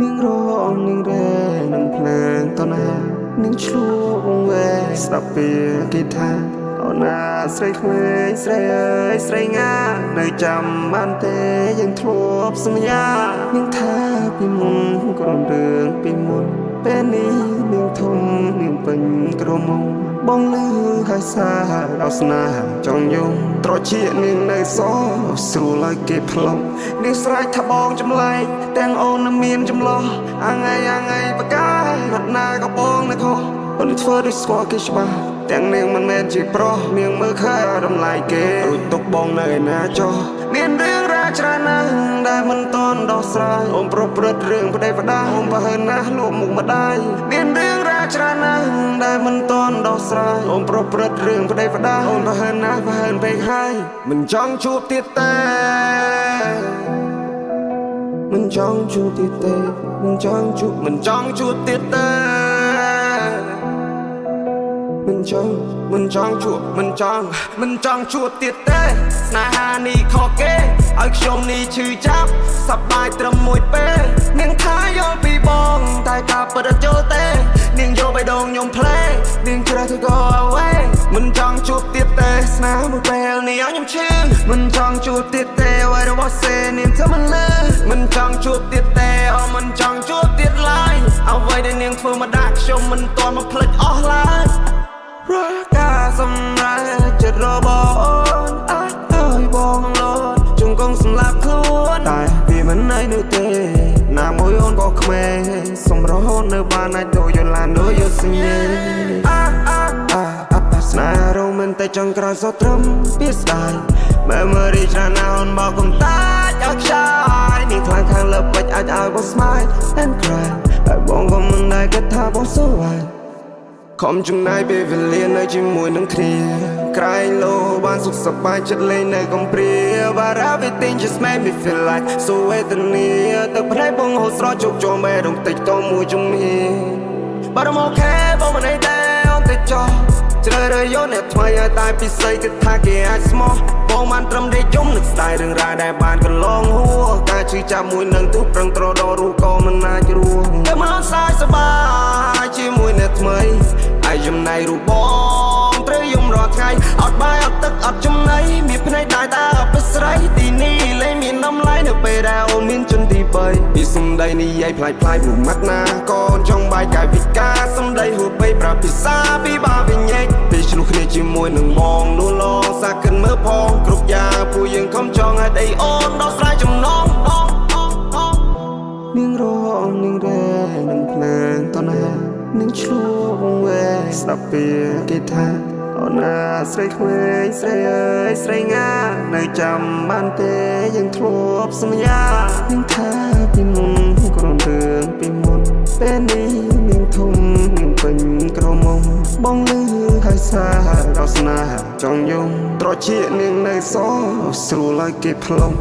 នាងរងនាងរែនឹងភ្លើងតណានាងឆ្លួងវែស្ដាប់ពីគេថាអូនណាស្រីក្មេងស្រីអើយស្រីងានៅចាំបានទេយើងធ្លាប់សន្យានាងថាពីមុនក្រុមរឿងពីមុនពេលនេះនាងធំនាងពេញក្រមុំបងលឺហើយសារដល់ស្នេហ៍ចង់យំត្រជានាងនៅសស្រួលឲ្យគេផ្លុំនាងស្រែកថាបងចម្លែកទាំងអូនមានចម្លោះអាថ្ងៃបកាយរត់ណាក៏បងនៅខុសអូនធ្វើដូចស្គាល់គេច្បាស់ទាំងនាងមិនមែនជាប្រុសនាងមើលឃើញរំលាយគេរួចទុកបងនៅឯណាចុះមានរឿងរ៉ាវច្រើនណាស់ដែលមិនតន់ដោះស្រាយអូនប្រព្រឹត្តរឿងប្តីប្តាអូនប្រហើនណាស់លក់មុខម្ដាយមានរឿងរ៉ាវច្រើនណាស់ដែលមិនតន់ដោះស្រាយអូនប្រព្រឹត្តរឿងប្តីប្តាអូនប្រហើនណាស់ប្រហើនពេកហើយមិនចង់ជួបទៀតទេមិនចង់ជួបទៀតទេមិនចង់ជួបទៀតទេមិនចង់ជួបទៀតទេស្នេហានេះខកគេឲ្យខ្ញុំនេះឈឺចាប់សប្បាយត្រឹមមួយពេលនាងថាយល់ពីបងតែការពិតចូលទេនាងយកបេះដូងខ្ញុំផ្លេនាងជ្រើសទៅ go away មិនចង់ជួបទៀតទេស្នេហ៍មួយពេលនេះឲ្យខ្ញុំឈឺមិនចង់ជួបទៀតទេអ្វីរបស់សេនាងធ្វើមិនលឺមិនចង់ជួបទៀតទេអូមិនចង់ជួបទៀតឡើយអ្វីដែលនាងធ្វើមកដាក់ខ្ញុំមិនទាន់មកភ្លេចអស់ឡើយរកការសម្រេចចិត្តរបស់អូនឲ្យបងលោតជង្គង់សម្លាប់ខ្លួនតែវាមិនណៃនោះទេណាមួយអូនក៏ក្មេងសម្រស់អូននៅបានអាចដូចយឡានដូចយសញ្ញាស្នេហ៍រងមិនតែចង់ក្រោយសោះត្រឹមពីស្ដាយ Memory ច្រើនណាស់អូនមកកុំតាចឲ្យខ្ចាយនេះខ្លាំងខាងលើពេជ្រអាចឲ្យបង smile and cry ហើយបងក៏មិនដែលគិតថាបងសួរហើយខំចំណាយពេលវេលានៅជាមួយនឹងគ្នាក្រែងលោបានសុខសប្បាយចិត្តលេងនៅកំព្រា But everything just made me feel like so វេទនាទឹកភ្នែកបងហូរស្រក់ជោគជុំបែររំតិចតមួយជំនាបើរំអូខេបងមិនអីទេអូនទៅចោះជ្រើសរើសយកអ្នកថ្មីឲ្យតែពិសេសគិតថាគេអាចស្មោះបងបានត្រឹមតែយំនឹងស្ដាយរឿងរ៉ាវដែលបានកន្លងហួរការជឿចាប់មួយនឹងទូប្រឹងត្រដររូក៏មិនអាចរស់តែមកសាយសប្បាយជាមួយអ្នកថ្មីហើយចំណៃរូបបងត្រូវយំរាល់ថ្ងៃអត់បាយអត់ទឹកអត់ចំណីមានភ្នែកដែរតែអត់ប្រស្រីទីនេះលែងមានតម្លៃនៅពេលដែលអូនមានជនទី3ពីសំដីនិយាយផ្លាយព្រោះម៉ាត់ណាកូនចង់បាយកាយវិការសំដីហួបីប្រាប់ភាសាពីបាវិញញែកពេលឆ្លុះគ្នាជាមួយនឹងបងនោះឡងសាកិនមើលផងគ្រប់យ៉ាងពួកយើងខំចង់ឲ្យដីអូនដោះស្រាយចំណងនាងរងនាងរែនឹងភ្លើងតណានាងឆ្លួងវែស្ដាប់ពីគេថាអូនណាស្រីក្មេងស្រីអើយស្រីងានៅចាំបានទេយើងធ្លាប់សន្យានាងថាពីមុនក្រុមរឿងពីមុនពេលនេះនាងធំនាងពេញក្រមុំបងលឺហើយសារដល់ស្នេហ៍ចង់យំត្រជានាងនៅសស្រួលឲ្យគេផ្លុំ